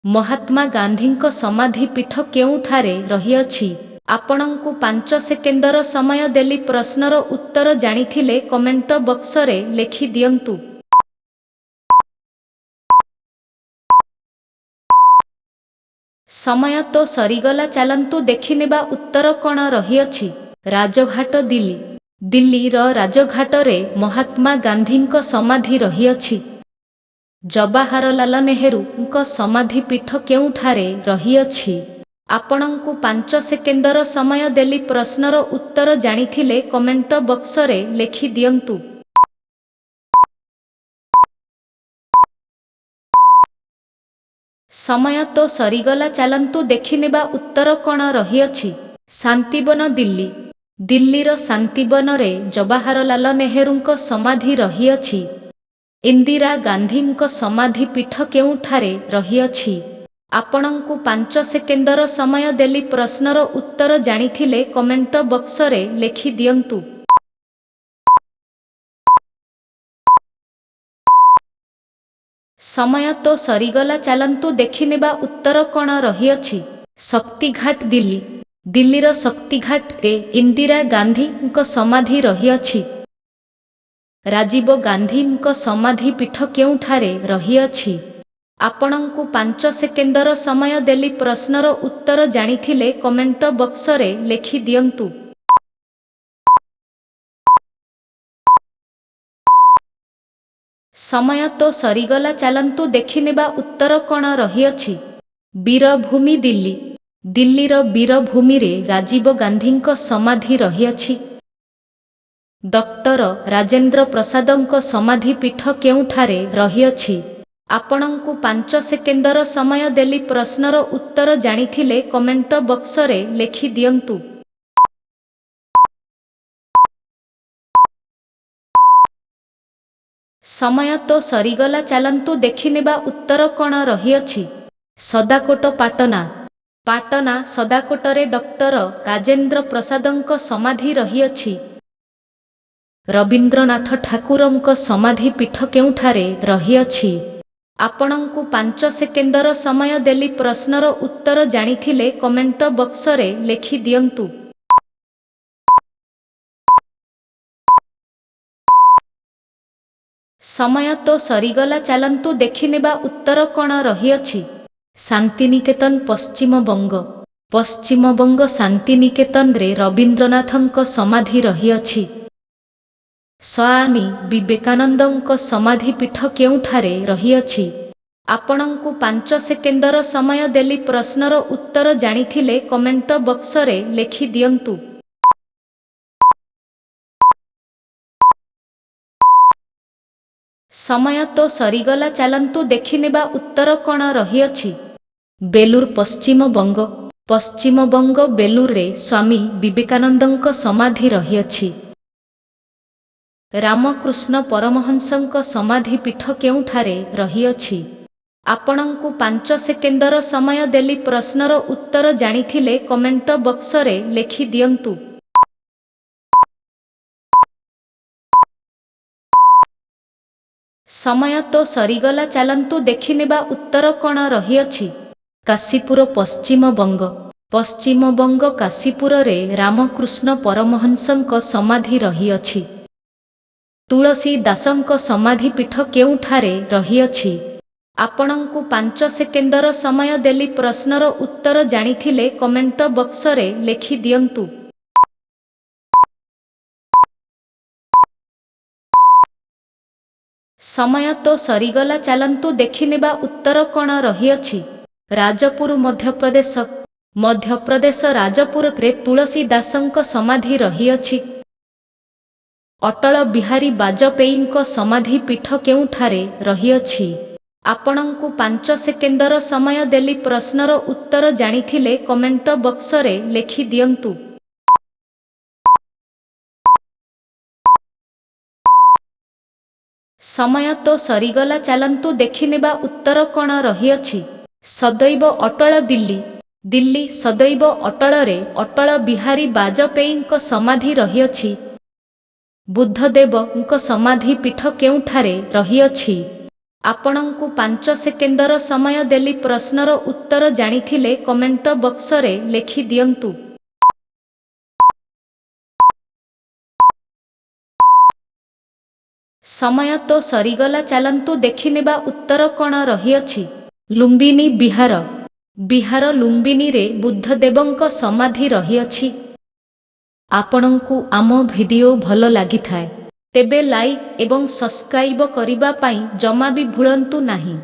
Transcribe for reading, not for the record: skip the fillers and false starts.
ମହାତ୍ମା ଗାନ୍ଧୀଙ୍କ ସମାଧି ପୀଠ କେଉଁଠାରେ ରହିଅଛି? ଆପଣଙ୍କୁ 5 ସେକେଣ୍ଡର ସମୟ ଦେଲି। ପ୍ରଶ୍ନର ଉତ୍ତର ଜାଣିଥିଲେ କମେଣ୍ଟ ବକ୍ସରେ ଲେଖି ଦିଅନ୍ତୁ। ସମୟ ତ ସରିଗଲା, ଚାଲନ୍ତୁ ଦେଖିନେବା ଉତ୍ତର କ'ଣ ରହିଅଛି। ରାଜଘାଟ, ଦିଲ୍ଲୀ। ଦିଲ୍ଲୀର ରାଜଘାଟରେ ମହାତ୍ମା ଗାନ୍ଧୀଙ୍କ ସମାଧି ରହିଅଛି। ଜବାହରଲାଲ ନେହେରୁଙ୍କ ସମାଧି ପୀଠ କେଉଁଠାରେ ରହିଅଛି? ଆପଣଙ୍କୁ 5 ସେକେଣ୍ଡର ସମୟ ଦେଲି। ପ୍ରଶ୍ନର ଉତ୍ତର ଜାଣିଥିଲେ କମେଣ୍ଟ ବକ୍ସରେ ଲେଖି ଦିଅନ୍ତୁ। ସମୟ ତ ସରିଗଲା, ଚାଲନ୍ତୁ ଦେଖିନେବା ଉତ୍ତର କ'ଣ ରହିଅଛି। ଶାନ୍ତିବନ, ଦିଲ୍ଲୀ। ଦିଲ୍ଲୀର ଶାନ୍ତିବନରେ ଜବାହରଲାଲ ନେହେରୁଙ୍କ ସମାଧି ରହିଅଛି। ଇନ୍ଦିରା ଗାନ୍ଧୀଙ୍କ ସମାଧି ପୀଠ କେଉଁଠାରେ ରହିଅଛି? ଆପଣଙ୍କୁ 5 ସେକେଣ୍ଡର ସମୟ ଦେଲି। ପ୍ରଶ୍ନର ଉତ୍ତର ଜାଣିଥିଲେ କମେଣ୍ଟ ବକ୍ସରେ ଲେଖି ଦିଅନ୍ତୁ। ସମୟ ତ ସରିଗଲା, ଚାଲନ୍ତୁ ଦେଖିନେବା ଉତ୍ତର କ'ଣ ରହିଅଛି। ଶକ୍ତିଘାଟ, ଦିଲ୍ଲୀ। ଦିଲ୍ଲୀର ଶକ୍ତିଘାଟରେ ଇନ୍ଦିରା ଗାନ୍ଧୀଙ୍କ ସମାଧି ରହିଅଛି। ରାଜୀବ ଗାନ୍ଧୀଙ୍କ ସମାଧି ପୀଠ କେଉଁଠାରେ ରହିଅଛି? ଆପଣଙ୍କୁ 5 ସେକେଣ୍ଡର ସମୟ ଦେଲି। ପ୍ରଶ୍ନର ଉତ୍ତର ଜାଣିଥିଲେ କମେଣ୍ଟ ବକ୍ସରେ ଲେଖି ଦିଅନ୍ତୁ। ସମୟ ତ ସରିଗଲା, ଚାଲନ୍ତୁ ଦେଖିନେବା ଉତ୍ତର କ'ଣ ରହିଅଛି। ବୀରଭୂମି, ଦିଲ୍ଲୀ। ଦିଲ୍ଲୀର ବୀରଭୂମିରେ ରାଜୀବ ଗାନ୍ଧୀଙ୍କ ସମାଧି ରହିଅଛି। ଡକ୍ଟର ରାଜେନ୍ଦ୍ର ପ୍ରସାଦଙ୍କ ସମାଧି ପୀଠ କେଉଁଠାରେ ରହିଅଛି? ଆପଣଙ୍କୁ 5 ସେକେଣ୍ଡର ସମୟ ଦେଲି। ପ୍ରଶ୍ନର ଉତ୍ତର ଜାଣିଥିଲେ କମେଣ୍ଟ ବକ୍ସରେ ଲେଖି ଦିଅନ୍ତୁ। ସମୟ ତ ସରିଗଲା, ଚାଲନ୍ତୁ ଦେଖିନେବା ଉତ୍ତର କ'ଣ ରହିଅଛି। ସଦାକୋଟ, ପାଟନା। ପାଟନା ସଦାକୋଟରେ ଡକ୍ଟର ରାଜେନ୍ଦ୍ର ପ୍ରସାଦଙ୍କ ସମାଧି ରହିଅଛି। ରବୀନ୍ଦ୍ରନାଥ ଠାକୁରଙ୍କ ସମାଧି ପୀଠ କେଉଁଠାରେ ରହିଅଛି? ଆପଣଙ୍କୁ 5 ସେକେଣ୍ଡର ସମୟ ଦେଲି। ପ୍ରଶ୍ନର ଉତ୍ତର ଜାଣିଥିଲେ କମେଣ୍ଟ ବକ୍ସରେ ଲେଖି ଦିଅନ୍ତୁ। ସମୟ ତ ସରିଗଲା, ଚାଲନ୍ତୁ ଦେଖିନେବା ଉତ୍ତର କ'ଣ ରହିଅଛି। ଶାନ୍ତିନିକେତନ, ପଶ୍ଚିମବଙ୍ଗ। ପଶ୍ଚିମବଙ୍ଗ ଶାନ୍ତିନିକେତନରେ ରବୀନ୍ଦ୍ରନାଥଙ୍କ ସମାଧି ରହିଅଛି। ସ୍ୱାମୀ ବିବେକାନନ୍ଦଙ୍କ ସମାଧି ପୀଠ କେଉଁଠାରେ ରହିଅଛି? ଆପଣଙ୍କୁ 5 ସେକେଣ୍ଡର ସମୟ ଦେଲି। ପ୍ରଶ୍ନର ଉତ୍ତର ଜାଣିଥିଲେ କମେଣ୍ଟ ବକ୍ସରେ ଲେଖି ଦିଅନ୍ତୁ। ସମୟ ତ ସରିଗଲା, ଚାଲନ୍ତୁ ଦେଖିନେବା ଉତ୍ତର କ'ଣ ରହିଅଛି। ବେଲୁର, ପଶ୍ଚିମବଙ୍ଗ। ପଶ୍ଚିମବଙ୍ଗ ବେଲୁରରେ ସ୍ୱାମୀ ବିବେକାନନ୍ଦଙ୍କ ସମାଧି ରହିଅଛି। ରାମକୃଷ୍ଣ ପରମହଂସଙ୍କ ସମାଧି ପୀଠ କେଉଁଠାରେ ରହିଅଛି? ଆପଣଙ୍କୁ 5 ସେକେଣ୍ଡର ସମୟ ଦେଲି। ପ୍ରଶ୍ନର ଉତ୍ତର ଜାଣିଥିଲେ କମେଣ୍ଟ ବକ୍ସରେ ଲେଖି ଦିଅନ୍ତୁ। ସମୟ ତ ସରିଗଲା, ଚାଲନ୍ତୁ ଦେଖିନେବା ଉତ୍ତର କ'ଣ ରହିଅଛି। କାଶୀପୁର, ପଶ୍ଚିମବଙ୍ଗ। ପଶ୍ଚିମବଙ୍ଗ କାଶୀପୁରରେ ରାମକୃଷ୍ଣ ପରମହଂସଙ୍କ ସମାଧି ରହିଅଛି। ତୁଳସୀ ଦାସଙ୍କ ସମାଧି ପୀଠ କେଉଁଠାରେ ରହିଅଛି? ଆପଣଙ୍କୁ 5 ସେକେଣ୍ଡର ସମୟ ଦେଲି। ପ୍ରଶ୍ନର ଉତ୍ତର ଜାଣିଥିଲେ କମେଣ୍ଟ ବକ୍ସରେ ଲେଖି ଦିଅନ୍ତୁ। ସମୟ ତ ସରିଗଲା, ଚାଲନ୍ତୁ ଦେଖିନେବା ଉତ୍ତର କ'ଣ ରହିଅଛି। ରାଜପୁର, ମଧ୍ୟପ୍ରଦେଶ। ମଧ୍ୟପ୍ରଦେଶ ରାଜପୁରରେ ତୁଳସୀ ଦାସଙ୍କ ସମାଧି ରହିଅଛି। ଅଟଳ ବିହାରୀ ବାଜପେୟୀଙ୍କ ସମାଧି ପୀଠ କେଉଁଠାରେ ରହିଅଛି? ଆପଣଙ୍କୁ 5 ସେକେଣ୍ଡର ସମୟ ଦେଲି। ପ୍ରଶ୍ନର ଉତ୍ତର ଜାଣିଥିଲେ କମେଣ୍ଟ ବକ୍ସରେ ଲେଖି ଦିଅନ୍ତୁ। ସମୟ ତ ସରିଗଲା, ଚାଲନ୍ତୁ ଦେଖିନେବା ଉତ୍ତର କ'ଣ ରହିଅଛି। ସଦୈବ ଅଟଳ, ଦିଲ୍ଲୀ। ଦିଲ୍ଲୀ ସଦୈବ ଅଟଳରେ ଅଟଳ ବିହାରୀ ବାଜପେୟୀଙ୍କ ସମାଧି ରହିଅଛି। ବୁଦ୍ଧଦେବଙ୍କ ସମାଧି ପୀଠ କେଉଁଠାରେ ରହିଅଛି? ଆପଣଙ୍କୁ 5 ସେକେଣ୍ଡର ସମୟ ଦେଲି। ପ୍ରଶ୍ନର ଉତ୍ତର ଜାଣିଥିଲେ କମେଣ୍ଟ ବକ୍ସରେ ଲେଖି ଦିଅନ୍ତୁ। ସମୟ ତ ସରିଗଲା, ଚାଲନ୍ତୁ ଦେଖିନେବା ଉତ୍ତର କ'ଣ ରହିଅଛି। ଲୁମ୍ବିନୀ ବିହାର। ବିହାର ଲୁମ୍ବିନୀରେ ବୁଦ୍ଧଦେବଙ୍କ ସମାଧି ରହିଅଛି। ଆପଣଙ୍କୁ ଆମ ଭିଡ଼ିଓ ଭଲ ଲାଗିଥାଏ ତେବେ ଲାଇକ୍ ଏବଂ ସବସ୍କ୍ରାଇବ କରିବା ପାଇଁ ଜମା ବି ଭୁଲନ୍ତୁ ନାହିଁ।